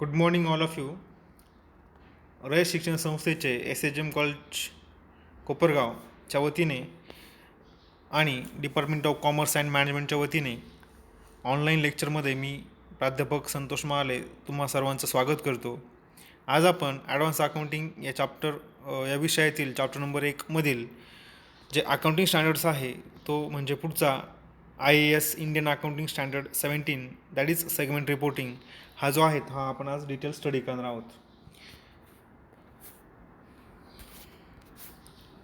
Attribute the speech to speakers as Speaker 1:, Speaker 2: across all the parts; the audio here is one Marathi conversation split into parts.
Speaker 1: Good morning all of you. Rayat Shikshan संस्थेचे SHM कॉलेज कोपरगावच्या वतीने आणि डिपार्टमेंट ऑफ कॉमर्स अँड मॅनेजमेंटच्या वतीने ऑनलाईन लेक्चरमध्ये मी प्राध्यापक संतोष महाले तुम्हा सर्वांचं स्वागत करतो. आज आपण ॲडव्हान्स अकाउंटिंग या या विषयातील चॅप्टर नंबर 1मधील जे अकाउंटिंग स्टँडर्ड्स आहे तो म्हणजे पुढचा IAS Indian accounting standard 17 that is segment reporting हा जो आहे हा आपण आज डिटेल स्टडी करणार आहोत.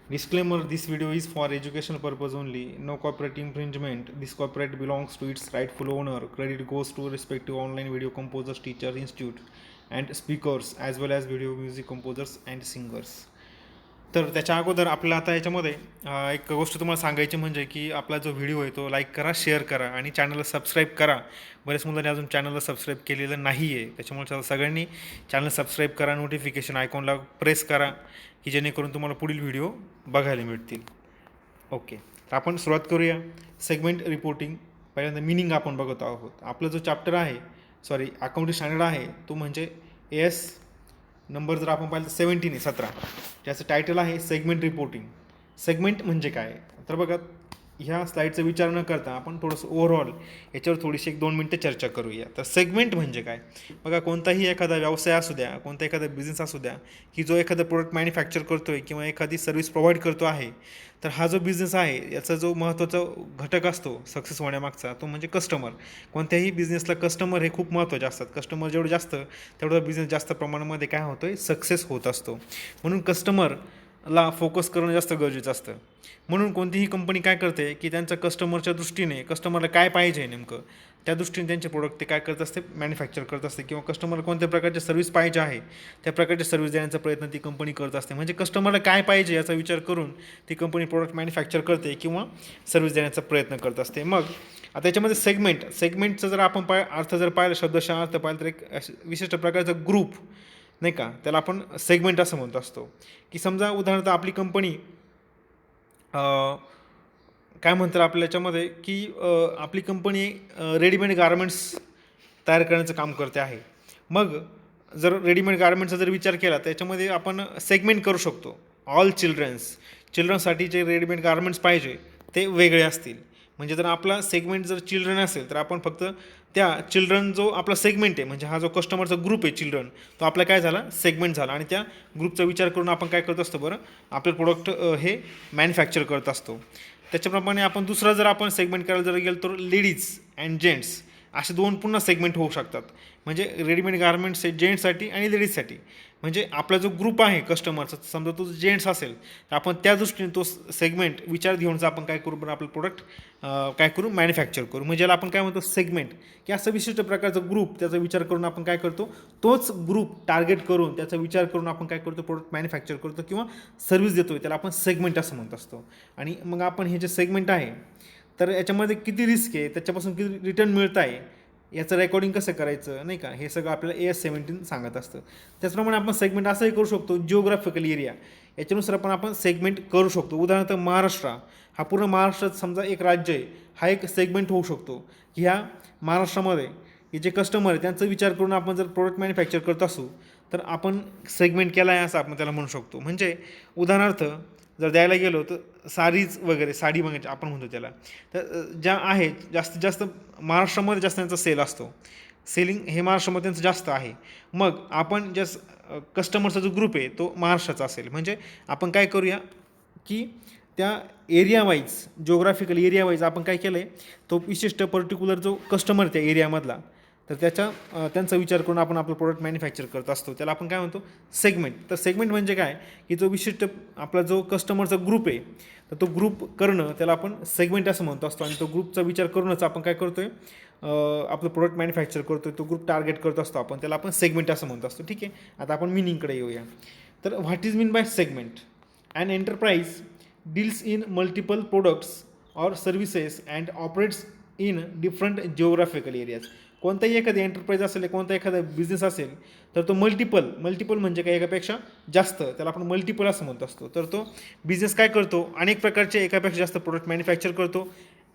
Speaker 1: Disclaimer: This video is for educational purpose only. No copyright infringement. This copyright belongs to its rightful owner. Credit goes to respective online video composers, teachers, institute, and speakers, as well as video music composers and singers. तर त्याच्या अगोदर आपल्याला आता याच्यामध्ये एक गोष्ट तुम्हाला सांगायची म्हणजे की आपला जो व्हिडिओ आहे तो लाईक करा, शेअर करा आणि चॅनलला सबस्क्राईब करा. बरेच मुलांनी अजून चॅनलला सबस्क्राईब केलेलं नाही आहे, त्याच्यामुळे सगळ्यांनी चॅनल सबस्क्राईब करा, नोटिफिकेशन आयकॉनला प्रेस करा की जेणेकरून तुम्हाला पुढील व्हिडिओ बघायला मिळतील. ओके, तर आपण सुरुवात करूया. सेगमेंट रिपोर्टिंग पहिल्यांदा मिनिंग आपण बघत आहोत. आपला जो चॅप्टर आहे अकाउंटिंग स्टँडर्ड आहे तो म्हणजे AS नंबर जर आपण पाहिलं तर 17 ज्याचं टायटल आहे सेगमेंट रिपोर्टिंग. सेगमेंट म्हणजे काय तर बघा, ह्या स्लाईडचा विचार न करता आपण थोडंसं ओव्हरऑल याच्यावर थोडीशी 1-2 मिनटं चर्चा करूया. तर सेगमेंट म्हणजे काय बघा, कोणताही एखादा व्यवसाय असू द्या, कोणता एखादा बिझनेस असू द्या की जो एखादा प्रोडक्ट मॅन्युफॅक्चर करतो आहे किंवा एखादी सर्व्हिस प्रोव्हाइड करतो आहे, तर हा जो बिझनेस आहे याचा जो महत्त्वाचा घटक असतो सक्सेस होण्यामागचा तो म्हणजे कस्टमर. कोणत्याही बिझनेसला कस्टमर हे खूप महत्त्वाचे असतात. कस्टमर जेवढं जास्त तेवढा बिझनेस जास्त प्रमाणामध्ये काय होतो आहे, सक्सेस होत असतो. म्हणून कस्टमरला फोकस करणं जास्त गरजेचं असतं. म्हणून कोणतीही कंपनी काय करते की त्यांच्या कस्टमरच्या दृष्टीने कस्टमरला काय पाहिजे नेमकं त्या दृष्टीने त्यांचे प्रोडक्ट ते काय करत असते, मॅन्युफॅक्चर करत असते किंवा कस्टमरला कोणत्या प्रकारची सर्व्हिस पाहिजे आहे त्या प्रकारची सर्व्हिस देण्याचा प्रयत्न ती कंपनी करत असते. म्हणजे कस्टमरला काय पाहिजे याचा विचार करून ती कंपनी प्रोडक्ट मॅन्युफॅक्चर करते किंवा सर्व्हिस देण्याचा प्रयत्न करत असते. मग आता याच्यामध्ये सेगमेंटचं जर आपण अर्थ जर पाहिलं, शब्दशः अर्थ पाहिलं तर एक विशिष्ट प्रकारचा ग्रुप नाही का, त्याला आपण सेगमेंट असं म्हणत असतो. की समजा उदाहरणार्थ आपली कंपनी काय म्हणतात आपल्या याच्यामध्ये की आपली कंपनी रेडीमेड गारमेंट्स तयार करण्याचं काम करते आहे. मग जर रेडीमेड गारमेंटचा जर विचार केला तर याच्यामध्ये आपण सेगमेंट करू शकतो. ऑल चिल्ड्रनसाठी जे रेडीमेड गारमेंट्स पाहिजे ते वेगळे असतील. म्हणजे जर आपला सेगमेंट जर चिल्ड्रन असेल तर आपण फक्त त्या चिल्ड्रन जो आपला सेगमेंट आहे म्हणजे हा जो कस्टमरचा ग्रुप आहे चिल्ड्रन, तो आपला काय झाला, सेगमेंट झाला. आणि त्या ग्रुपचा विचार करून आपण काय करत असतो, बरं आपलं प्रोडक्ट हे मॅन्युफॅक्चर करत असतो. त्याच्याप्रमाणे आपण दुसरा जर आपण सेगमेंट करायला जर गेलो तर लेडीज अँड जेंट्स असे 2 पुन्हा सेगमेंट होऊ शकतात. म्हणजे रेडीमेड गारमेंट्स आहे जेंट्ससाठी आणि लेडीजसाठी. म्हणजे आपला जो ग्रुप आहे कस्टमरचा, समजा तो जेंट्स असेल तर आपण त्या दृष्टीने तो सेगमेंट विचार घेऊन आपण काय करू, बरं आपलं प्रोडक्ट काय करू, मॅन्युफॅक्चर करू. म्हणजे याला आपण काय म्हणतो, सेगमेंट. की असं विशिष्ट प्रकारचा ग्रुप त्याचा विचार करून आपण काय करतो, तोच ग्रुप टार्गेट करून त्याचा विचार करून आपण काय करतो, प्रोडक्ट मॅन्युफॅक्चर करतो किंवा सर्व्हिस देतो, त्याला आपण सेगमेंट असं म्हणत असतो. आणि मग आपण हे जे सेगमेंट आहे तर याच्यामध्ये किती रिस्क आहे, त्याच्यापासून किती रिटर्न मिळत आहे, याचं रेकॉर्डिंग कसं करायचं नाही का, हे सगळं आपल्याला AS 17 सांगत असतं. त्याचप्रमाणे आपण सेगमेंट असंही करू शकतो, जिओग्राफिकल एरिया याच्यानुसार आपण सेगमेंट करू शकतो. उदाहरणार्थ महाराष्ट्र हा पूर्ण महाराष्ट्रात समजा एक राज्य आहे, हा एक सेगमेंट होऊ शकतो की ह्या महाराष्ट्रामध्ये हे जे कस्टमर आहे त्यांचा विचार करून आपण जर प्रोडक्ट मॅन्युफॅक्चर करत असू तर आपण सेगमेंट केला आहे असं आपण त्याला म्हणू शकतो. म्हणजे उदाहरणार्थ जर द्यायला गेलो तर साडीज वगैरे, साडी बघायची आपण म्हणतो त्याला, तर ज्या आहेत जास्तीत जास्त महाराष्ट्रामध्ये जास्त त्यांचा सेल असतो, सेलिंग हे महाराष्ट्रामध्ये त्यांचं जास्त आहे. मग आपण कस्टमरचा जो ग्रुप आहे तो महाराष्ट्राचा असेल, म्हणजे आपण काय करूया की त्या area wise, geographical area wise आपण काय केलं आहे, तो विशिष्ट पर्टिक्युलर जो कस्टमर त्या एरियामधला तर त्यांचा विचार करून आपण आपलं प्रोडक्ट मॅन्युफॅक्चर करत असतो. त्याला आपण काय म्हणतो, सेगमेंट. तर सेगमेंट म्हणजे काय की जो विशिष्ट आपला जो कस्टमरचा ग्रुप आहे तर तो ग्रुप करणं त्याला आपण सेगमेंट असं म्हणतो असतो. आणि तो ग्रुपचा विचार करूनच आपण काय करतो आहे, आपलं प्रोडक्ट मॅन्युफॅक्चर करतो आहे, तो ग्रुप टार्गेट करत असतो आपण, त्याला आपण सेगमेंट असं म्हणतो असतो. ठीक आहे, आता आपण मिनिंगकडे येऊया. तर what is mean by segment? An enterprise deals in multiple products or services and operates in different geographical areas. कोणताही एखादी एंटरप्राइज असेल, कोणता एखादा बिझनेस असेल तर तो मल्टिपल म्हणजे काय, एकापेक्षा जास्त, त्याला आपण मल्टिपल असं म्हणत असतो. तर तो बिझनेस काय करतो, अनेक प्रकारचे एकापेक्षा जास्त प्रोडक्ट मॅन्युफॅक्चर करतो,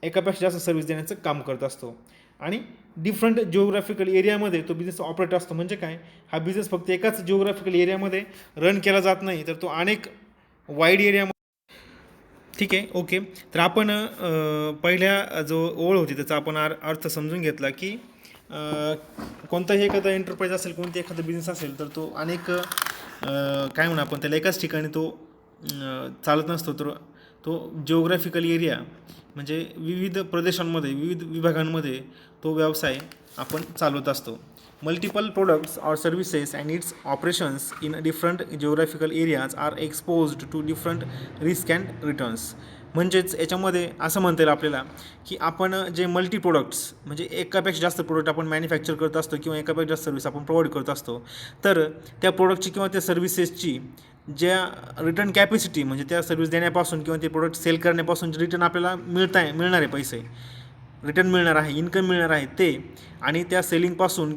Speaker 1: एकापेक्षा जास्त सर्व्हिस देण्याचं काम करत असतो. आणि डिफरंट जिओग्राफिकल एरियामध्ये तो बिझनेस ऑपरेट असतो. म्हणजे काय, हा बिझनेस फक्त एकाच जिओग्राफिकल एरियामध्ये रन केला जात नाही, तर तो अनेक वाईड एरियामध्ये. ठीक आहे, ओके. तर आपण पहिल्या जो ओळ होती त्याचा आपण अर्थ समजून घेतला की कोणताही एखादा एंटरप्राइज असेल, कोणता एखादा बिझनेस असेल, तर तो अनेक काय म्हणू आपण त्याला, एकाच ठिकाणी तो चालत नसतो. तर तो जिओग्राफिकल एरिया म्हणजे विविध प्रदेशांमध्ये, विविध विभागांमध्ये तो व्यवसाय आपण चालवत असतो. Multiple products or services and its operations in different geographical areas are exposed to different risk and returns. म्हणजेच याच्यामध्ये असं म्हणता येईल आपल्याला की आपण जे मल्टी प्रोडक्ट्स म्हणजे एकापेक्षा जास्त प्रोडक्ट आपण मॅन्युफॅक्चर करत असतो किंवा एकापेक्षा जास्त सर्व्हिस आपण प्रोव्हाइड करत असतो, तर त्या प्रोडक्टची किंवा त्या सर्व्हिसेसची ज्या रिटर्न कॅपॅसिटी म्हणजे त्या सर्व्हिस देण्यापासून किंवा ते प्रोडक्ट सेल करण्यापासून जे रिटर्न आपल्याला मिळणार आहे, पैसे रिटर्न मिळणार आहे, इन्कम मिळणार आहे ते, आणि त्या सेलिंगपासून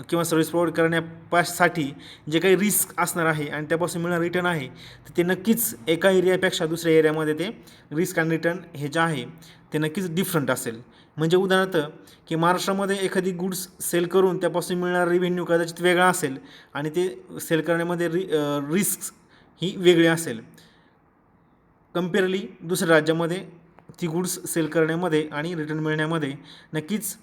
Speaker 1: किंवा सर्व्हिस प्रोव्हाइड करण्यासाठी जे काही रिस्क असणार आहे आणि त्यापासून मिळणार रिटर्न आहे, तर ते नक्कीच एका एरियापेक्षा दुसऱ्या एरियामध्ये ते रिस्क आणि रिटर्न हे जे आहे ते नक्कीच डिफरंट असेल. म्हणजे उदाहरणार्थ की महाराष्ट्रामध्ये एखादी गुड्स सेल करून त्यापासून मिळणारा रेव्हेन्यू कदाचित वेगळा असेल आणि ते सेल करण्यामध्ये रिस्क ही वेगळी असेल. कम्पेअरली दुसऱ्या राज्यामध्ये ती गुड्स सेल करण्यामध्ये आणि रिटर्न मिळण्यामध्ये नक्कीच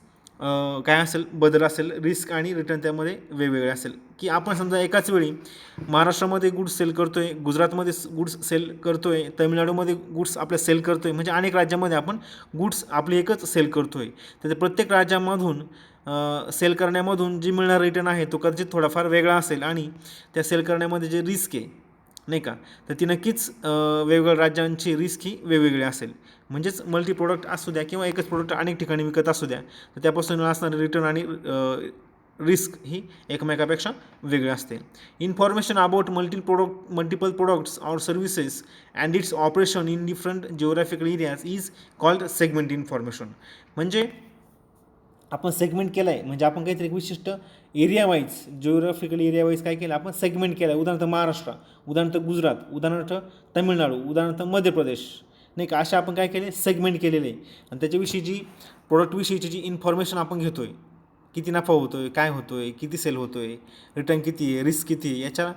Speaker 1: काय असेल, बदल असेल, रिस्क आणि रिटर्न त्यामध्ये वेगवेगळे असेल. की आपण समजा एकाच वेळी महाराष्ट्रामध्ये गुड्स सेल करतो आहे, गुजरातमध्ये गुड्स सेल करतो आहे, तामिळनाडूमध्ये गुड्स आपल्या सेल करतो आहे, म्हणजे अनेक राज्यामध्ये आपण गुड्स आपली एकच सेल करतो आहे. तर ते प्रत्येक राज्यामधून सेल करण्यामधून जी मिळणार रिटर्न आहे तो कदाचित थोडाफार वेगळा असेल आणि त्या सेल करण्यामध्ये जे रिस्क आहे नाही का, तर ती नक्कीच वेगवेगळ्या राज्यांची रिस्क ही वेगवेगळी असेल. म्हणजेच मल्टी प्रोडक्ट असू द्या किंवा एकच प्रोडक्ट अनेक ठिकाणी विकत असू द्या, तर त्यापासून असणारे रिटर्न आणि रिस्क ही एकमेकापेक्षा वेगळी असते. Information about multiple products or services and its operation in different geographical areas is called segment information. म्हणजे आपण सेगमेंट केलं आहे म्हणजे आपण काहीतरी एक विशिष्ट area wise, geographical area wise काय केलं, आपण सेगमेंट केलं आहे. उदाहरणार्थ महाराष्ट्र, उदाहरणार्थ गुजरात, उदाहरणार्थ तामिळनाडू, उदाहरणार्थ मध्य प्रदेश, नाही का, अशा आपण काय केले, सेगमेंट केलेले आहे. आणि त्याच्याविषयी जी प्रोडक्टविषयीची जी इन्फॉर्मेशन आपण घेतो आहे, किती नफा होतो आहे, काय होतो आहे, किती सेल होतो आहे, रिटर्न किती आहे, रिस्क किती आहे, याच्या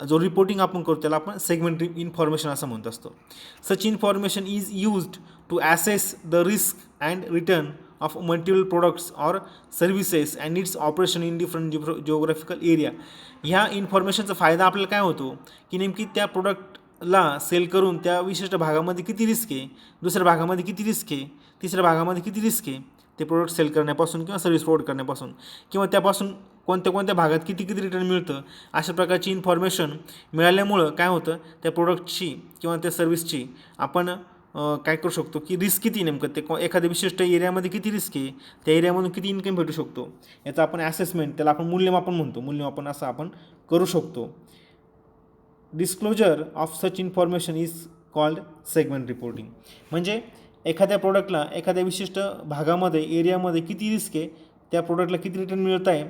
Speaker 1: जो रिपोर्टिंग आपण करतो त्याला आपण सेगमेंट इन्फॉर्मेशन असं म्हणत असतो. Such information is used to assess the risk and return of multiple products or services and its operation in different geographical area. ह्या इन्फॉर्मेशनचा फायदा आपल्याला काय होतो की नेमकी त्या प्रोडक्टला सेल करून त्या विशिष्ट भागामध्ये किती रिस्क आहे, दुसऱ्या भागामध्ये किती रिस्क आहे, तिसऱ्या भागामध्ये किती रिस्क आहे, ते प्रोडक्ट सेल करण्यापासून किंवा सर्व्हिस प्रोव्हाइड करण्यापासून, किंवा त्यापासून कोणत्या कोणत्या भागात किती किती रिटर्न मिळतं, अशा प्रकारची इन्फॉर्मेशन मिळाल्यामुळं काय होतं, त्या प्रोडक्टची किंवा त्या सर्व्हिसची आपण काय करू शकतो की रिस्क किती नेमकं, ते एखाद्या विशिष्ट एरियामध्ये किती रिस्क आहे, त्या एरियामधून किती इन्कम भेटू शकतो, याचं आपण ॲसेसमेंट, त्याला आपण मूल्यमापन म्हणतो, मूल्यमापन असं आपण करू शकतो. Disclosure of such information is called segment reporting. म्हणजे एखाद्या प्रोडक्टला एखाद्या विशिष्ट भागामध्ये, एरियामध्ये किती रिस्क आहे, त्या प्रोडक्टला किती रिटर्न मिळत आहे,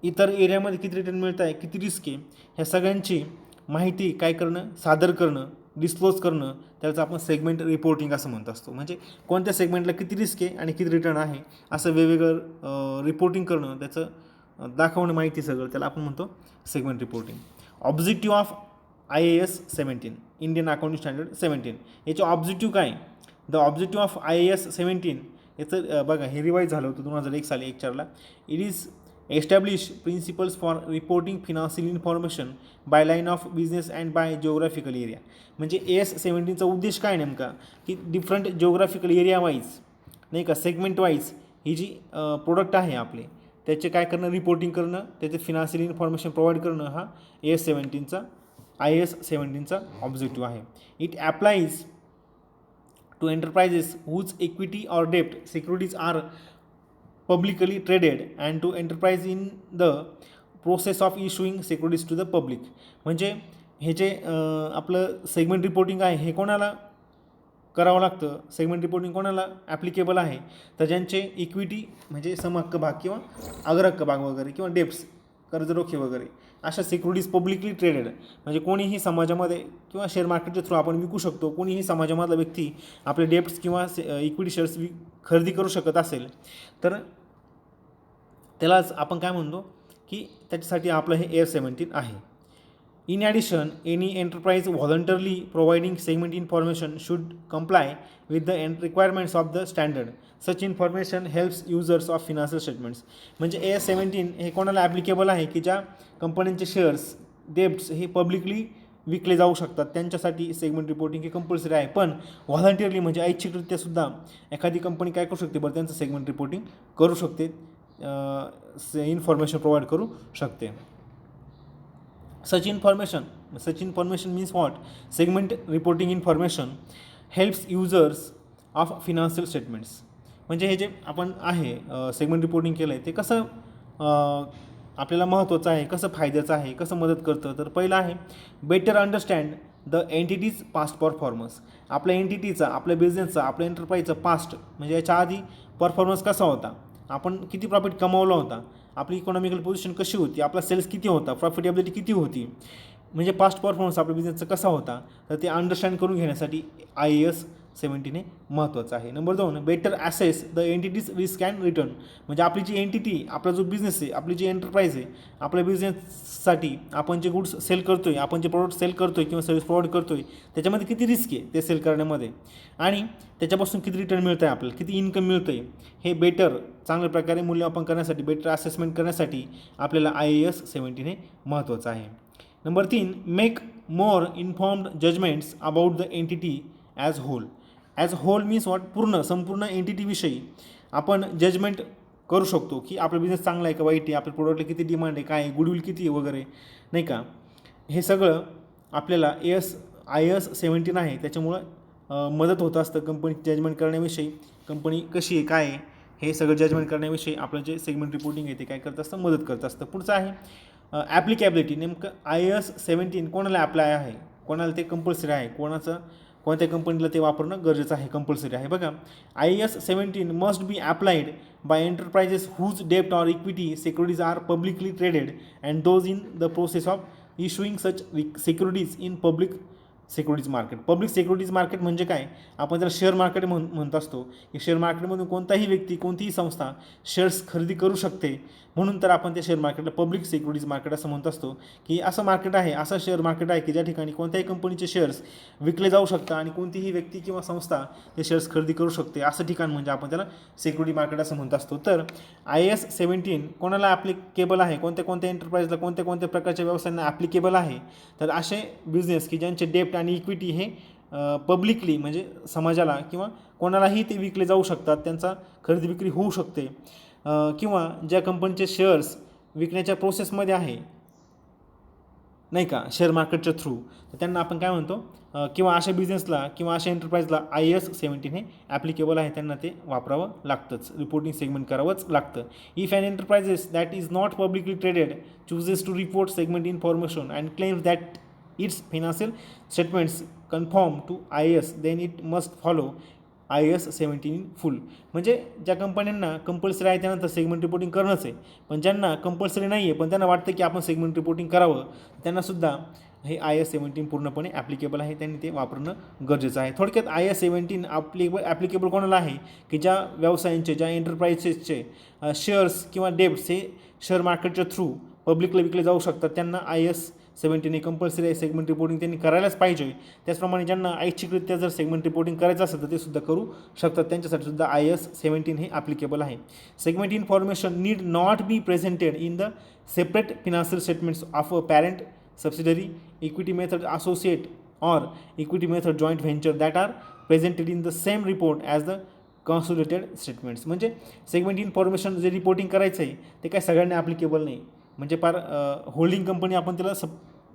Speaker 1: इतर एरियामध्ये किती रिटर्न मिळत आहे, किती रिस्क आहे, ह्या सगळ्यांची माहिती काय करणं, सादर करणं, डिस्क्लोज करणं, त्याचं आपण सेगमेंट रिपोर्टिंग असं म्हणत असतो. म्हणजे कोणत्या सेगमेंटला किती रिस्क आहे आणि किती रिटर्न आहे असं वेगवेगळं रिपोर्टिंग करणं, त्याचं दाखवणं माहिती सगळं, त्याला आपण म्हणतो segment reporting. Objective of IAS 17 Indian accounting standard 17, याचे ऑब्जेक्टिव्ह काय, द ऑब्जेक्टिव्ह ऑफ IAS 17 याचं बघा, हे रिवाईज झालं होतं 2001 साली 1/4ला. It is establish principles for reporting financial information by line of business and by geographical area. म्हणजे AS 17चा उद्देश काय नेमका की डिफरंट जिओग्राफिकल एरिया वाईज नाही का, सेगमेंट वाईज ही जी प्रोडक्ट आहे आपले, त्याचे काय करणं, रिपोर्टिंग करणं, त्याचे फिनान्शियल इन्फॉर्मेशन प्रोव्हाइड करणं, हा IAS 17चा ऑब्जेक्टिव्ह आहे. It applies to enterprises whose equity or डेप्ट securities are publicly traded and to enterprise in the process of issuing securities to the public. म्हणजे हे जे आपलं सेगमेंट रिपोर्टिंग आहे हे कोणाला करावं लागतं, सेगमेंट रिपोर्टिंग कोणाला ॲप्लिकेबल आहे, तर ज्यांचे इक्विटी म्हणजे समहक्क भाग किंवा अग्रहक्क भाग वगैरे किंवा डेप्स कर्जरोखे वगैरे अशा सिक्युरिटीज पब्लिकली ट्रेडेड, म्हणजे कोणीही समाजामध्ये किंवा शेअर मार्केटच्या थ्रू आपण विकू शकतो. कोणीही समाजामधला व्यक्ती आपले डेप्ट्स किंवा इक्विटी शेअर्स खरेदी करू शकत असेल तर त्यालाच आपण काय म्हणतो की त्याच्यासाठी आपलं हे AS-17 आहे. In addition, any enterprise voluntarily providing segment information should comply with the requirements of the standard. Such information helps users of financial statements. म्हणजे AS-17 हे कोणाला ॲप्लिकेबल आहे की ज्या कंपन्यांचे शेअर्स डेब्ट्स हे पब्लिकली विकले जाऊ शकतात त्यांच्यासाठी सेगमेंट रिपोर्टिंग हे कंपल्सरी आहे. पण व्हॉलंटिअरली म्हणजे ऐच्छिकरित्या सुद्धा एखादी कंपनी काय करू शकते, बरं त्यांचं सेगमेंट रिपोर्टिंग करू शकते, इन्फॉर्मेशन प्रोव्हाइड करू शकते. Such information means what? Segment reporting information helps users of financial statements. म्हणजे हे जे आपण आहे सेगमेंट रिपोर्टिंग केलं आहे ते कसं आपल्याला महत्त्वाचं आहे, कसं फायद्याचं आहे, कसं मदत करतं. तर पहिलं आहे better understand the entities past performance. आपल्या एंटिटीचा, आपल्या बिझनेसचा, आपल्या एंटरप्राईजचा पास्ट म्हणजे याच्या आधी परफॉर्मन्स कसा होता, आपण किती प्रॉफिट कमावला होता, आपली इकॉनॉमिकल पोझिशन कशी होती, आपला सेल्स किती होता, प्रॉफिटेबिलिटी किती होती, म्हणजे पास्ट परफॉर्मन्स आपल्या बिझनेसचा कसा होता, तर ते अंडरस्टँड करून घेण्यासाठी IAS-17 हे महत्त्वाचं आहे. Number 2, better assess the entities risk and return. म्हणजे आपली जी एंटिटी, आपला जो बिझनेस आहे, आपली जी एंटरप्राईज आहे, आपल्या बिझनेससाठी आपण जे गुड्स सेल करतो आहे, आपण जे प्रोडक्ट सेल करतो आहे किंवा सर्व्हिस प्रोव्हाइड करतो आहे त्याच्यामध्ये किती रिस्क आहे ते सेल करण्यामध्ये आणि त्याच्यापासून किती रिटर्न मिळतं आहे, आपल्याला किती इन्कम मिळतं आहे, हे बेटर चांगल्या प्रकारे मूल्यमापन करण्यासाठी, बेटर असेसमेंट करण्यासाठी आपल्याला IAS-17 हे महत्त्वाचं आहे. Number 3, make more informed judgements about the entity as whole. As whole means what? संपूर्ण एंटिटीविषयी आपण जजमेंट करू शकतो की आपला बिझनेस चांगला आहे का वाईट आहे, आपल्या प्रोडक्टला किती डिमांड आहे, काय आहे, गुडविल किती आहे वगैरे, नाही का. हे सगळं आपल्याला IAS-17 आहे त्याच्यामुळं मदत होत असतं कंपनी जजमेंट करण्याविषयी, कंपनी कशी आहे, काय आहे, हे सगळं जजमेंट करण्याविषयी आपलं जे सेगमेंट रिपोर्टिंग आहे ते काय करत असतं, मदत करत असतं. पुढचं आहे ॲप्लिकॅबिलिटी. नेमकं IAS-17 कोणाला अप्लाय आहे, कोणाला ते कंपल्सरी आहे, कोणत्या कंपनीला ते वापरणं गरजेचं आहे, कंपल्सरी आहे. बघा, IAS-17 must be applied by enterprises whose डेप्ट or equity securities are publicly traded and those in the process of issuing such securities in public securities market. Public securities market म्हणजे काय, आपण त्याला शेअर मार्केट म्हणत असतो की शेअर मार्केटमधून कोणताही व्यक्ती, कोणतीही संस्था शेअर्स खरेदी करू शकते, म्हणून तर आपण त्या शेअर मार्केटला पब्लिक सिक्युरिटीज मार्केट असं म्हणत असतो. की असं मार्केट आहे, असं शेअर मार्केट आहे की ज्या ठिकाणी कोणत्याही कंपनीचे शेअर्स विकले जाऊ शकतात आणि कोणतीही व्यक्ती किंवा संस्था ते शेअर्स खरेदी करू शकते, असं ठिकाण म्हणजे आपण त्याला सिक्युरिटी मार्केट असं म्हणत असतो. तर IAS-17 कोणाला ॲप्लिकेबल आहे, कोणत्या एंटरप्राइजला, कोणत्या प्रकारच्या व्यवसायांना ॲप्लिकेबल आहे, तर असे बिझनेस की ज्यांचे डेप्ट आणि इक्विटी हे पब्लिकली म्हणजे समाजाला किंवा कोणालाही ते विकले जाऊ शकतात, त्यांचा खरेदी विक्री होऊ शकते, किंवा ज्या कंपनीचे शेअर्स विकण्याच्या प्रोसेसमध्ये आहे, नाही का, शेअर मार्केटच्या थ्रू, तर त्यांना आपण काय म्हणतो, किंवा अशा बिझनेसला किंवा अशा एंटरप्राइजला IAS-17 हे ॲप्लिकेबल आहे, त्यांना ते वापरावं लागतंच, रिपोर्टिंग सेगमेंट करावंच लागतं. If an enterprises that is not publicly traded chooses to report segment information and claims that its financial statements conform to IAS then it must follow IAS-17 in full. म्हणजे ज्या कंपन्यांना कंपल्सरी आहे त्यानंतर सेगमेंट रिपोर्टिंग करणंच आहे, पण ज्यांना कंपल्सरी नाही आहे पण त्यांना वाटतं की आपण सेगमेंट रिपोर्टिंग करावं, त्यांनासुद्धा हे IAS-17 पूर्णपणे ॲप्लिकेबल आहे, त्यांनी ते वापरणं गरजेचं आहे. थोडक्यात IAS-17 ॲप्लिकेबल कोणाला आहे की ज्या व्यवसायांचे, ज्या एंटरप्राइजेसचे शेअर्स किंवा डेब्ट्स हे शेअर मार्केटच्या थ्रू पब्लिकला विकले जाऊ शकतात, त्यांना IAS-17 हे कंपल्सरी आहे, सेगमेंट रिपोर्टिंग त्यांनी करायलाच पाहिजे. त्याचप्रमाणे ज्यांना ऐच्छिकरित्या जर सेगमेंट रिपोर्टिंग करायचं असेल तर ते सुद्धा करू शकतात, त्यांच्यासाठी सुद्धा IAS-17 हे ॲप्लिकेबल आहे. Segment information need not be presented in the separate financial statements of a parent subsidiary, equity method associate or equity method joint venture that are presented in the same report as the consolidated statements. म्हणजे सेगमेंट इन्फॉर्मेशन जे रिपोर्टिंग करायचं आहे ते काय सगळ्यांना ॲप्लिकेबल नाही, म्हणजे होल्डिंग कंपनी आपण त्याला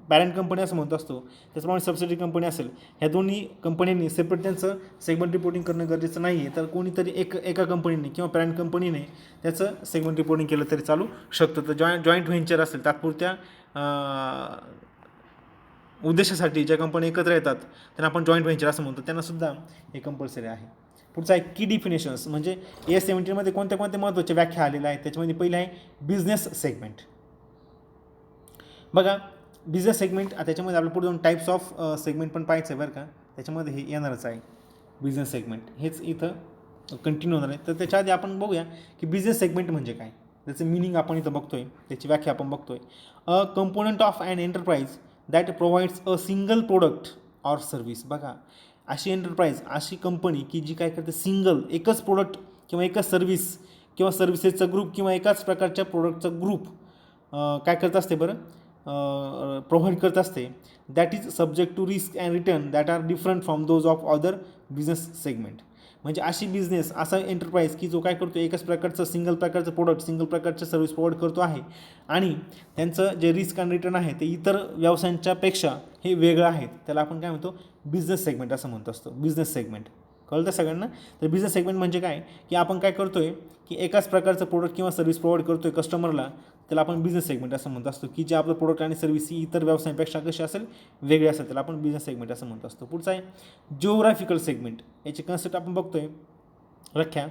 Speaker 1: पॅरेंट कंपनी असं म्हणत असतो, त्याचप्रमाणे सबसिडी कंपनी असेल, ह्या दोन्ही कंपन्यांनी सेपरेट त्यांचं सेगमेंट रिपोर्टिंग करणं गरजेचं नाही आहे. तर कोणीतरी एका कंपनीने किंवा पॅरेंट कंपनीने त्याचं सेगमेंट रिपोर्टिंग केलं तरी चालू शकतं. तर जॉईंट व्हेंचर असेल, तात्पुरत्या उद्देशासाठी ज्या कंपनी एकत्र येतात त्यांना आपण जॉईंट व्हेंचर असं म्हणतो, त्यांनासुद्धा हे कंपल्सरी आहे. पुढचा आहे की डिफिनेशन्स. म्हणजे AS-17 मध्ये कोणत्या महत्त्वाच्या व्याख्या आलेल्या आहेत, त्याच्यामध्ये पहिलं आहे बिझनेस सेगमेंट. बघा बिझनेस सेगमेंट त्याच्यामध्ये आपल्या पुढे जाऊन टाईप्स ऑफ सेगमेंट पण पाहायचं आहे बरं का, त्याच्यामध्ये हे येणारच आहे बिझनेस सेगमेंट, हेच इथं कंटिन्यू होणार आहे. तर त्याच्या आधी आपण बघूया की बिझनेस सेगमेंट म्हणजे काय, त्याचं मिनिंग आपण इथं बघतोय, त्याची व्याख्या आपण बघतोय. A component of an enterprise that provides a single product or service. बघा अशी एंटरप्राइज, अशी कंपनी की जी काय करते, सिंगल एकच प्रोडक्ट किंवा एकच सर्व्हिस किंवा सर्व्हिसेसचा ग्रुप किंवा एकाच प्रकारच्या प्रोडक्टचा ग्रुप काय करत असते बरं, प्रोव्हाइड करत असते. That is subject to risk and return that are different from those of other business segment. म्हणजे अशी बिझनेस, असा एंटरप्राइज की जो काय करतो, एकच प्रकारचं सिंगल प्रकारचं प्रोडक्ट, सिंगल प्रकारचं सर्व्हिस प्रोव्हाइड करतो आहे आणि त्यांचं जे रिस्क अँड रिटर्न आहे ते इतर व्यवसायांच्यापेक्षा हे वेगळं आहे, त्याला आपण काय म्हणतो, बिझनेस सेगमेंट असं म्हणत असतो. बिझनेस सेगमेंट कळतं सगळ्यांना. तर बिझनेस सेगमेंट म्हणजे काय की आपण काय करतोय की एकाच प्रकारचं प्रोडक्ट किंवा सर्व्हिस प्रोव्हाइड करतोय कस्टमरला, त्याला आपण बिझनेस सेगमेंट असं म्हणत असतो. की जे आपलं प्रोडक्ट आणि सर्व्हिस ही इतर व्यवसायांपेक्षा कशी असेल, वेगळी असेल, त्याला आपण बिझनेस सेगमेंट असं म्हणत असतो. पुढचा आहे जिओग्राफिकल सेगमेंट. याची कन्सेप्ट आपण बघतोय, व्याख्या.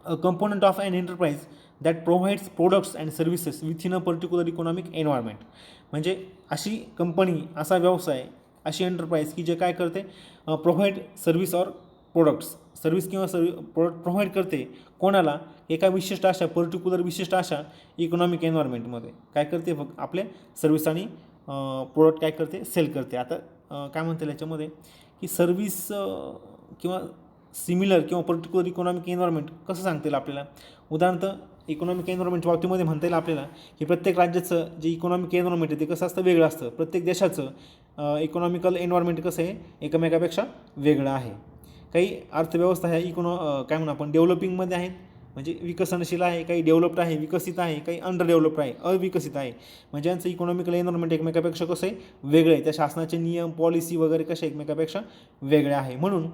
Speaker 1: A component of an enterprise that provides products and services within a particular economic environment. म्हणजे अशी कंपनी, असा व्यवसाय, अशी एंटरप्राइज की जे काय करते, provide service or products, service किंवा प्रोडक्ट प्रोव्हाइड करते कोणाला, एका विशिष्ट अशा पर्टिक्युलर विशिष्ट अशा इकॉनॉमिक एन्व्हायरमेंटमध्ये काय करते, फक्त आपले सर्व्हिस आणि प्रोडक्ट काय करते, सेल करते. आता काय म्हणते याच्यामध्ये की सर्व्हिस किंवा सिमिलर किंवा पर्टिक्युलर इकॉनॉमिक एन्व्हायरमेंट कसं सांगता येईल आपल्याला. उदाहरणार्थ इकॉनॉमिक एन्व्हायरमेंटच्या बाबतीमध्ये म्हणता येईल आपल्याला की प्रत्येक राज्याचं जे इकॉनॉमिक एन्व्हायरमेंट आहे ते कसं असतं, वेगळं असतं. प्रत्येक देशाचं इकॉनॉमिकल एन्व्हायरमेंट कसं आहे, एकमेकापेक्षा वेगळं आहे. काही अर्थव्यवस्था ह्या काय म्हणू आपण, डेव्हलपिंगमध्ये आहेत, म्हणजे विकसनशील आहे, काही डेव्हलप्ड आहे, विकसित आहे, काही अंडर डेव्हलप्ड आहे, अविकसित आहे. म्हणजे यांचं इकॉनॉमिकल एन्व्हायरमेंट एकमेकापेक्षा कसं आहे, वेगळं आहे. त्या शासनाचे नियम, पॉलिसी वगैरे कसे एकमेकापेक्षा वेगळे आहे. म्हणून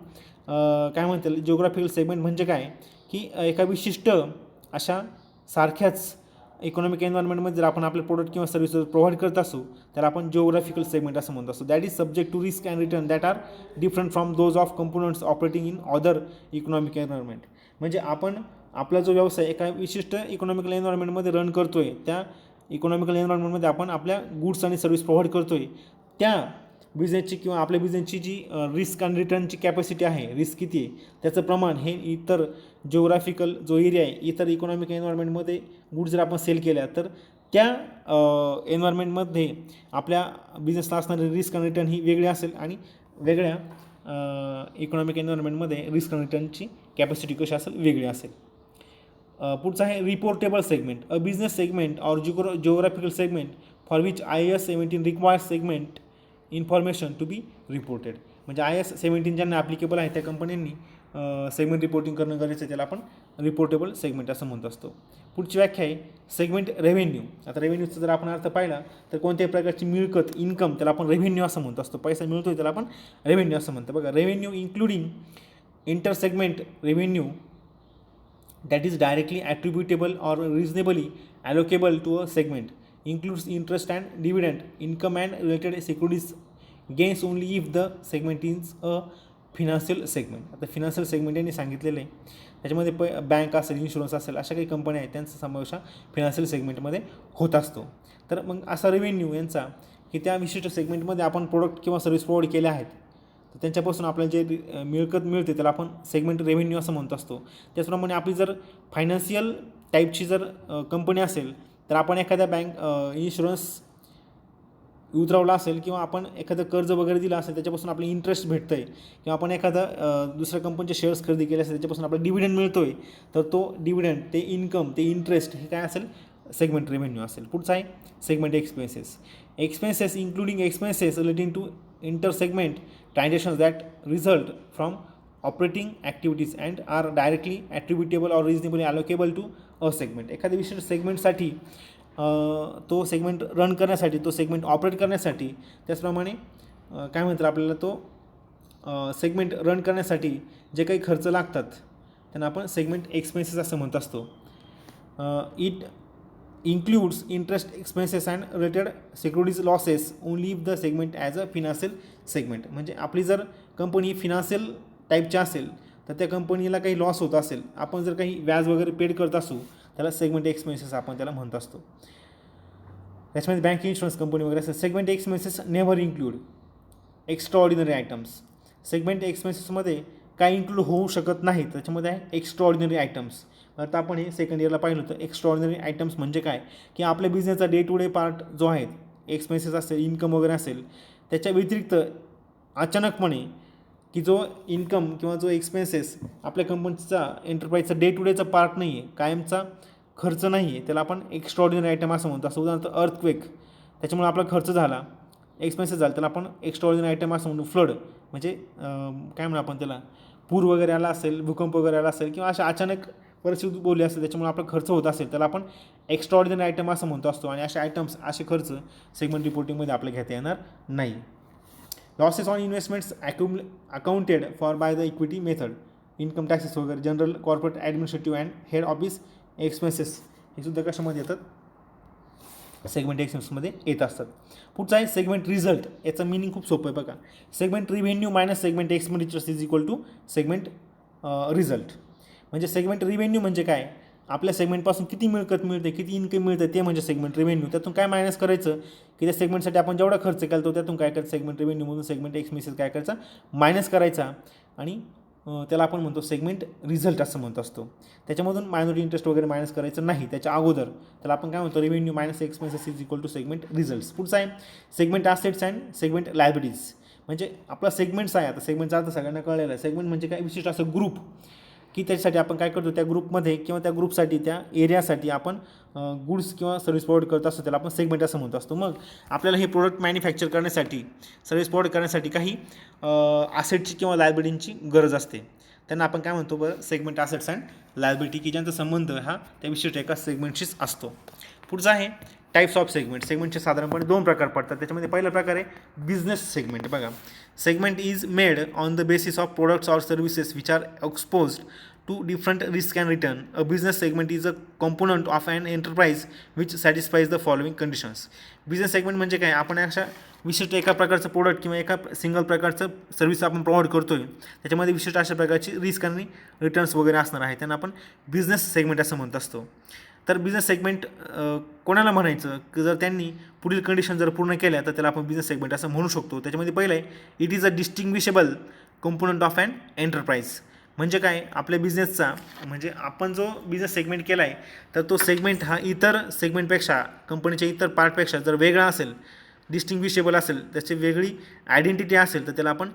Speaker 1: काय म्हणता येईल, जिओग्राफिकल सेगमेंट म्हणजे काय की एका विशिष्ट अशा सारख्याच इकॉनॉमिक एन्व्हायरमेंटमध्ये जर आपण आपले प्रोडक्ट किंवा सर्व्हिसेस प्रोव्हाइड करत असू, त्याला आपण जिओग्राफिकल सेगमेंट असं म्हणत असतो. That is subject to risk and return that are different from those of components operating in other economic environment. म्हणजे आपण आपला जो व्यवसाय एका विशिष्ट इकॉनॉमिकल एन्व्हायरमेंटमध्ये रन करतो आहे, त्या इकॉनॉमिकल एन्व्हायरमेंटमध्ये आपण आपल्या गुड्स आणि सर्व्हिस प्रोव्हाइड करतो आहे, त्या बिझनेसची किंवा आपल्या बिझनेसची जी रिस्क अँड रिटर्नची कॅपॅसिटी आहे, रिस्क किती आहे, त्याचं प्रमाण हे इतर जिओग्राफिकल जो एरिया आहे, इतर इकॉनॉमिक एन्व्हायरमेंटमध्ये गुड्स जर आपण सेल केल्या तर त्या एन्व्हायरमेंटमध्ये आपल्या बिझनेसला असणारी रिस्क अँड रिटर्न ही वेगळी असेल आणि वेगळ्या इकॉनॉमिक एन्व्हायरमेंटमध्ये रिस्क अँड रिटर्नची कॅपॅसिटी कशी असेल, वेगळी असेल. पुढचा आहे reportable segment. A business segment or geographical segment for which IAS 17 requires segment information to be reported. म्हणजे IAS 17 ज्यांना ॲप्लिकेबल आहे त्या कंपन्यांनी सेगमेंट रिपोर्टिंग करणं गरजेचं आहे, त्याला आपण रिपोर्टेबल सेगमेंट असं म्हणत असतो. पुढची व्याख्या आहे सेगमेंट रेव्हेन्यू. आता रेव्हेन्यूचा जर आपण अर्थ पाहिला तर कोणत्याही प्रकारची मिळकत, इन्कम, त्याला आपण रेव्हेन्यू असं म्हणत असतो. पैसा मिळतोय त्याला आपण रेव्हेन्यू असं म्हणतो. बघा revenue including inter segment revenue that is directly attributable or reasonably allocable to a segment, includes interest and dividend income and related securities gains only if the segment is a financial segment. आता फिनान्शियल सेगमेंट यांनी सांगितलेलं आहे, त्याच्यामध्ये बँक असेल, इन्शुरन्स असेल, अशा काही कंपन्या आहेत त्यांचा समावेश हा फिनान्शियल सेगमेंटमध्ये होत असतो. तर मग असा रेव्हेन्यू यांचा की त्या विशिष्ट सेगमेंटमध्ये आपण प्रोडक्ट किंवा सर्व्हिस प्रोव्हाइड केल्या आहेत, तर त्यांच्यापासून आपल्याला जे मिळकत मिळते त्याला आपण सेगमेंट रेव्हेन्यू असं म्हणत असतो. त्याचप्रमाणे आपली जर फायनान्शियल टाईपची जर कंपनी असेल तर आपण एखाद्या इन्शुरन्स उतरवला असेल किंवा आपण एखादं कर्ज वगैरे दिलं असेल त्याच्यापासून आपलं इंटरेस्ट भेटतं आहे किंवा आपण एखादा दुसऱ्या कंपनीचे शेअर्स खरेदी केले असेल त्याच्यापासून आपला डिव्हिडंड मिळतो आहे, तर तो डिव्हिडंड, ते इन्कम, ते इंटरेस्ट हे काय असेल, सेगमेंट रेव्हेन्यू असेल. पुढचा आहे segment expenses. Expenses including expenses relating to inter segment transactions that result from operating activities and are directly attributable or reasonably allocable to a segment. एखाद्या विशिष्ट सेगमेंटसाठी तो सेगमेंट रन करण्यासाठी, तो सेगमेंट ऑपरेट करण्यासाठी, त्याचप्रमाणे काय म्हणतात आपल्याला तो सेगमेंट रन करण्यासाठी जे काही खर्च लागतात त्यांना आपण सेगमेंट एक्सपेन्सेस असं म्हणत असतो. It includes interest expenses and related securities losses only if the segment as a financial segment. म्हणजे आपली जर कंपनी फिनान्शियल टाईपची असेल तर त्या कंपनीला काही लॉस होत असेल, आपण जर काही व्याज वगैरे पेड करत असू, त्याला सेगमेंट एक्सपेन्सेस आपण त्याला म्हणत असतो. त्याच्यामध्ये बँक, इन्शुरन्स कंपनी वगैरे असेल. Segment expenses never include extraordinary items. Segment एक्सपेन्सेसमध्ये काय इन्क्लूड होऊ शकत नाही, त्याच्यामध्ये आहे एक्स्ट्रा ऑर्डिनरी आयटम्स. आता आपण हे सेकंड इयरला पाहिलं होतं. एक्स्ट्रा ऑर्डिनरी आयटम्स म्हणजे काय, की आपल्या बिझनेसचा डे टू डे पार्ट जो आहे, एक्सपेन्सेस असेल, इन्कम वगैरे असेल, त्याच्या व्यतिरिक्त अचानकपणे की जो इन्कम किंवा जो एक्सपेन्सेस आपल्या कंपनीचा एंटरप्राईजचा डे टू डेचा पार्ट नाही आहे, कायमचा खर्च नाही आहे, त्याला आपण एक्स्ट्रा ऑर्डिनरी आयटम असं म्हणतो. असं उदाहरणार्थ अर्थक्वेक, त्याच्यामुळे आपला खर्च झाला, एक्सपेन्सेस झाला, त्याला आपण एक्स्ट्रा ऑर्डिनरी आयटम असं म्हणतो. फ्लड म्हणजे काय म्हणू आपण त्याला, पूर वगैरे आला असेल, भूकंप वगैरे आला असेल, किंवा अशा अचानक परिस्थिती बोलली असेल, त्याच्यामुळे आपला खर्च होत असेल, त्याला आपण एक्स्ट्रा ऑर्डिनरी आयटम असं म्हणतो असतो. आणि असे आयटम्स, असे खर्च सेगमेंट रिपोर्टिंगमध्ये आपल्याला घेता येणार नाही. Losses on investments accounted for by the equity method, income taxes वगैरे, general corporate administrative and head office expenses, हे सुद्धा कशामध्ये येतात, सेगमेंट एक्सपेन्समध्ये येत असतात. पुढचा आहे सेगमेंट रिझल्ट. याचं मिनिंग खूप सोपं आहे बघा. Segment revenue minus segment expenditures is equal to segment result. म्हणजे सेगमेंट रिव्हेन्यू म्हणजे काय, आपल्या सेगमेंटपासून किती मिळकत मिळते, किती इन्कम मिळते, ते म्हणजे सेगमेंट रिव्हेन्यू. त्यातून काय मायनस करायचं, की त्या सेगमेंटसाठी आपण जेवढा खर्च केला तो त्यातून काय करायचं, सेगमेंट रिव्हेन्यूमधून सेगमेंट एक्सपेन्सेस काय करायचा, मायनस करायचा. आणि त्याला आपण म्हणतो सेगमेंट रिझल्ट असं म्हणत असतो. त्याच्यामधून मायनॉरिटी इंटरेस्ट वगैरे मायनस करायचं नाही त्याच्या अगोदर, त्याला आपण काय म्हणतो, revenue minus expenses is equal to segment results. पुढचा आहे segment assets and segment liabilities. म्हणजे आपला सेगमेंट्स आहे, आता सेगमेंटचा अर्थ सगळ्यांना कळलेला आहे. सेगमेंट म्हणजे काय, विशिष्ट असं ग्रुप, की त्याच्यासाठी आपण काय करतो, त्या ग्रुपमध्ये किंवा त्या ग्रुपसाठी, त्या एरियासाठी आपण गुड्स किंवा सर्व्हिस प्रोव्हाइड करत असतो, त्याला आपण सेगमेंट असं म्हणत असतो. मग आपल्याला हे प्रोडक्ट मॅन्युफॅक्चर करण्यासाठी, सर्व्हिस प्रोव्हाइड करण्यासाठी काही ॲसेटची किंवा लायबिलिटींची गरज असते. त्यांना आपण काय म्हणतो बरं, सेगमेंट ॲसेट्स अँड लायबिलिटी, की ज्यांचा संबंध हा त्या विशिष्ट एका सेगमेंटशीच असतो. पुढचा आहे टाईप्स ऑफ सेगमेंट. सेगमेंटचे साधारणपणे 2 प्रकार पडतात. त्याच्यामध्ये पहिला प्रकार आहे बिझनेस सेगमेंट. बघा, segment is made on the basis of products or services which are exposed to different risk and return. A business segment is a component of an enterprise which satisfies the following conditions. Business segment म्हणजे काय, आपण अशा विशिष्ट एका प्रकारचं प्रोडक्ट किंवा एका सिंगल प्रकारचं सर्व्हिस आपण प्रोव्हाइड करतो आहे, त्याच्यामध्ये विशिष्ट अशा प्रकारची रिस्क आणि रिटर्न्स वगैरे असणार आहे, त्यांना आपण बिझनेस सेगमेंट असं म्हणत असतो. तर बिझनेस सेगमेंट कोणाला म्हणायचं, की जर त्यांनी पुढील कंडिशन जर पूर्ण केल्या तर त्याला आपण बिझनेस सेगमेंट असं म्हणू शकतो. त्याच्यामध्ये पहिलं आहे it is a distinguishable component of an enterprise. म्हणजे काय, आपल्या बिझनेसचा, म्हणजे आपण जो बिझनेस सेगमेंट केला आहे तर तो सेगमेंट हा इतर सेगमेंटपेक्षा, कंपनीच्या इतर पार्टपेक्षा जर वेगळा असेल, डिस्टिंग्विशेबल असेल, त्याची वेगळी आयडेंटिटी असेल, तर त्याला आपण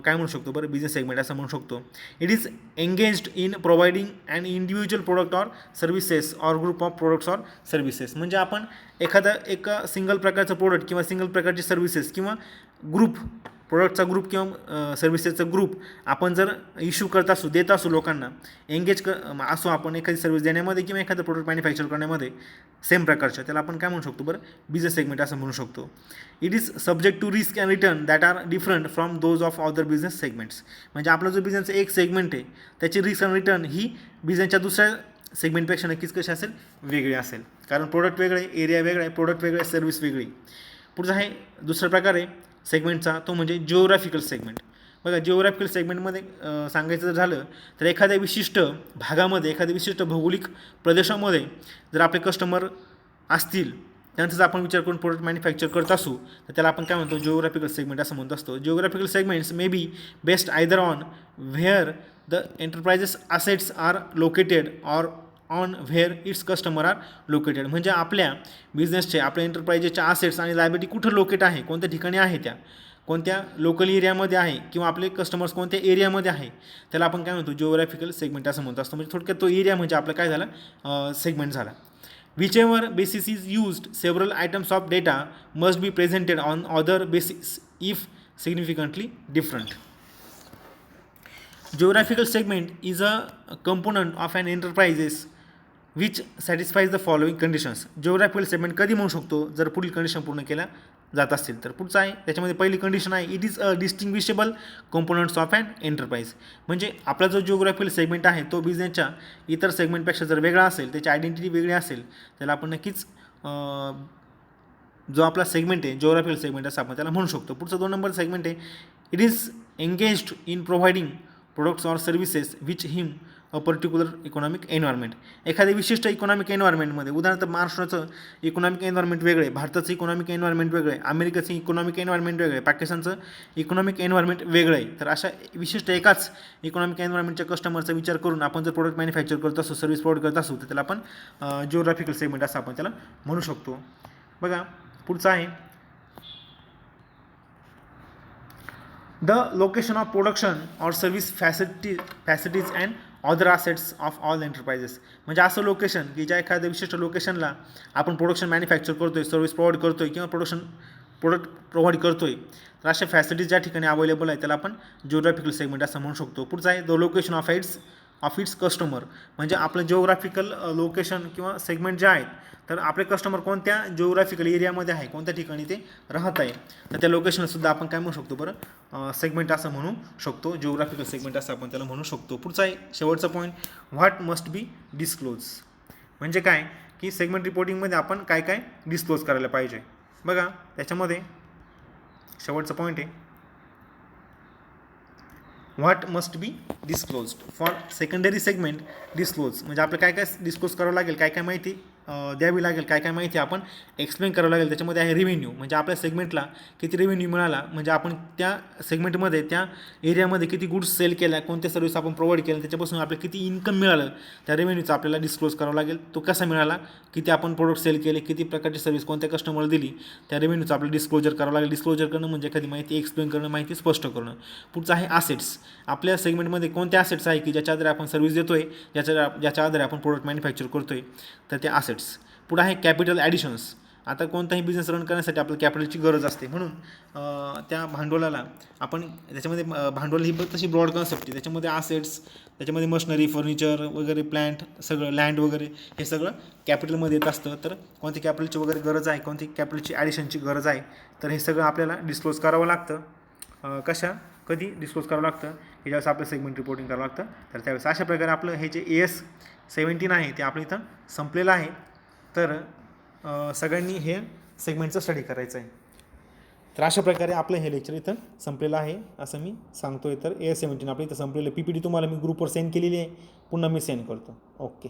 Speaker 1: काय म्हणू शकतो बरं, बिझनेस सेगमेंट असं म्हणू शकतो. It is engaged in providing and individual product or services or group of products or services. म्हणजे आपण एका सिंगल प्रकारचं प्रोडक्ट किंवा सिंगल प्रकारची सर्व्हिसेस किंवा ग्रुप, प्रोडक्टचा ग्रुप किंवा सर्व्हिसेसचा ग्रुप आपण जर इश्यू करत असू, देत असू लोकांना, एंगेज असू आपण एखादी सर्व्हिस देण्यामध्ये किंवा एखादं प्रोडक्ट मॅन्युफॅक्चर करण्यामध्ये सेम प्रकारच्या, त्याला आपण काय म्हणू शकतो बरं, बिझनेस सेगमेंट असं म्हणू शकतो. It is subject to risk and return that are different from those of other business segments. म्हणजे आपला जो बिझनेसचा एक सेगमेंट आहे त्याची रिस्क अँड रिटर्न ही बिझनेसच्या दुसऱ्या सेगमेंटपेक्षा नक्कीच कशी असेल, वेगळी असेल. कारण प्रोडक्ट वेगळे, एरिया वेगळा आहे, प्रोडक्ट वेगळे, सर्व्हिस वेगळी. पुढचा आहे दुसरा प्रकार आहे सेगमेंटचा, तो म्हणजे जिओग्राफिकल सेगमेंट. बघा, जिओग्राफिकल सेगमेंटमध्ये सांगायचं जर झालं तर एखाद्या विशिष्ट भागामध्ये, एखाद्या विशिष्ट भौगोलिक प्रदेशामध्ये जर आपले कस्टमर असतील, त्यांचाच आपण विचार करून प्रोडक्ट मॅन्युफॅक्चर करत असू, तर त्याला आपण काय म्हणतो, जिओग्राफिकल सेगमेंट असं म्हणत असतो. Geographical segments may be based either on where the enterprises assets are located or on where its customer are located. म्हणजे आपल्या बिझनेसचे, आपल्या एंटरप्राइजेसच्या असेट्स आणि लायबिलिटी कुठं लोकेट आहे, कोणत्या ठिकाणी आहे, त्या कोणत्या लोकल एरियामध्ये आहे, किंवा आपले कस्टमर्स कोणत्या एरियामध्ये आहे, त्याला आपण काय म्हणतो, जिओग्राफिकल सेगमेंट असं म्हणत असतो. म्हणजे थोडक्यात तो एरिया म्हणजे आपलं काय झालं, सेगमेंट झाला. whichever basis is used, several items of data must be presented on other basis if significantly different. Geographical segment is a component of an enterprises which satisfies the following conditions. Geographical segment कधी म्हणू शकतो, जर पुढील कंडिशन पूर्ण केल्या जात असतील तर. पुढचा आहे त्याच्यामध्ये पहिली कंडिशन आहे it is a distinguishable components of an enterprise. म्हणजे आपला जो जिओग्राफिकल सेगमेंट आहे तो बिझनेसच्या इतर सेगमेंटपेक्षा जर वेगळा असेल, त्याची आयडेंटिटी वेगळी असेल, त्याला आपण नक्कीच जो आपला सेगमेंट आहे जिओग्राफिकल सेगमेंट असं आपण त्याला म्हणू शकतो. पुढचा 2 नंबर सेगमेंट आहे it is engaged in providing products or services which him a particular economic environment. एखाद्या विशिष्ट इकॉनॉमिक एन्व्हायरमेंटमध्ये, उदाहरणार्थ महाराष्ट्राचं इकॉनॉमिक एन्व्हायरमेंट वेगळे, भारताचं इकॉनॉमिक एन्व्हायरमेंट वेगळे, अमेरिकेचं इकॉनॉमिक एन्व्हायरमेंट वेगळे, पाकिस्तानचं इकॉनॉमिक एन्व्हायरमेंट वेगळं आहे. तर अशा विशिष्ट एकाच इकॉनॉमिक एन्व्हायरमेंटच्या कस्टमरचा विचार करून आपण जर प्रोडक्ट मॅन्युफॅक्चर करत असू, सर्व्हिस प्रोव्हाइड करत असू, तर त्याला आपण जिओग्राफिकल सेगमेंट असं आपण त्याला म्हणू शकतो. बघा पुढचं आहे the location of production or service facilities and other assets of all enterprises. म्हणजे असं लोकेशन की ज्या एखाद्या विशिष्ट लोकेशनला आपण प्रोडक्शन मॅन्युफॅक्चर करतो आहे, सर्व्हिस प्रोव्हाइड करतो आहे किंवा प्रोडक्ट प्रोव्हाइड करतो आहे, तर अशा फॅसिलिटीज ज्या ठिकाणी अवेलेबल आहे त्याला आपण जिओग्राफिकल सेगमेंट असं म्हणू शकतो. पुढचं आहे the location of its customer. म्हणजे आपलं जिओग्राफिकल लोकेशन किंवा सेगमेंट जे आहेत, तर आपले कस्टमर कोणत्या जिओग्राफिकल एरियामध्ये आहे, कोणत्या ठिकाणी ते राहत आहे, तर त्या लोकेशनसुद्धा आपण काय म्हणू शकतो बरं, सेगमेंट असं म्हणू शकतो, जिओग्राफिकल सेगमेंट असं आपण त्याला म्हणू शकतो. पुढचा आहे शेवटचा point, what must be disclose. म्हणजे काय की सेगमेंट रिपोर्टिंगमध्ये आपण काय काय डिस्क्लोज करायला पाहिजे. बघा त्याच्यामध्ये शेवटचा पॉईंट आहे what must be disclosed for secondary segment disclose. म्हणजे आपलं काय काय डिस्क्लोज करावं लागेल, काय काय माहिती द्यावी लागेल, काय काय माहिती आपण एक्सप्लेन करावं लागेल. त्याच्यामध्ये आहे रेव्हेन्यू, म्हणजे आपल्या सेगमेंटला किती रेव्हेन्यू मिळाला, म्हणजे आपण त्या सेगमेंटमध्ये त्या एरियामध्ये किती गुड्स सेल केल्या, कोणत्या सर्व्हिस आपण प्रोव्हाइड केल्या, त्याच्यापासून आपल्याला किती इन्कम मिळालं, त्या रेव्हेन्यूचा आपल्याला डिस्क्लोज करावं लागेल. तो कसा मिळाला, किती आपण प्रोडक्ट सेल केले, किती प्रकारची सर्व्हिस कोणत्या कस्टमरला दिली, त्या रेव्हेन्यूचं आपल्याला डिस्क्लोजर करावं लागेल. डिस्क्लोजर करणं म्हणजे एखादी माहिती एक्सप्लेन करणं, माहिती स्पष्ट करणं. पुढचं आहे असेट्स. आपल्या सेगमेंटमध्ये कोणते असेट्स आहे की ज्याच्या आधारे आपण सर्व्हिस देतो आहे, ज्याच्या आधारे आपण प्रोडक्ट मॅन्युफॅक्चर करतो आहे, तर ते असेट्स. पुढे आहे कॅपिटल ॲडिशन्स. आता कोणताही बिझनेस रन करण्यासाठी आपल्याला कॅपिटलची गरज असते, म्हणून त्या भांडवलाला आपण त्याच्यामध्ये भांडवल ही तशी ब्रॉड कन्सेप्ट आहे. त्याच्यामध्ये असेट्स, त्याच्यामध्ये मशनरी, फर्निचर वगैरे, प्लॅन्ट, सगळं लँड वगैरे हे सगळं कॅपिटलमध्ये येत असतं. तर कोणती कॅपिटलची वगैरे गरज आहे, कोणती कॅपिटलची ॲडिशनची गरज आहे, तर हे सगळं आपल्याला डिस्क्लोज करावं लागतं. कधी डिस्क्लोज करावं लागतं की ज्यावेळेस आपलं सेगमेंट रिपोर्टिंग करावं लागतं, तर त्यावेळेस अशा प्रकारे आपलं हे जे AS17 आहे ते आपलं इथं संपलेलं आहे. तर सगळ्यांनी हे सेगमेंटचं स्टडी करायचं आहे. तर अशा प्रकारे आपलं हे लेक्चर इथं संपलेलं आहे असं मी सांगतो आहे. तर AS17 आपलं इथं संपलेलं PPT तुम्हाला मी ग्रुपवर सेंड केलेली आहे, पुन्हा मी सेंड करतो. ओके.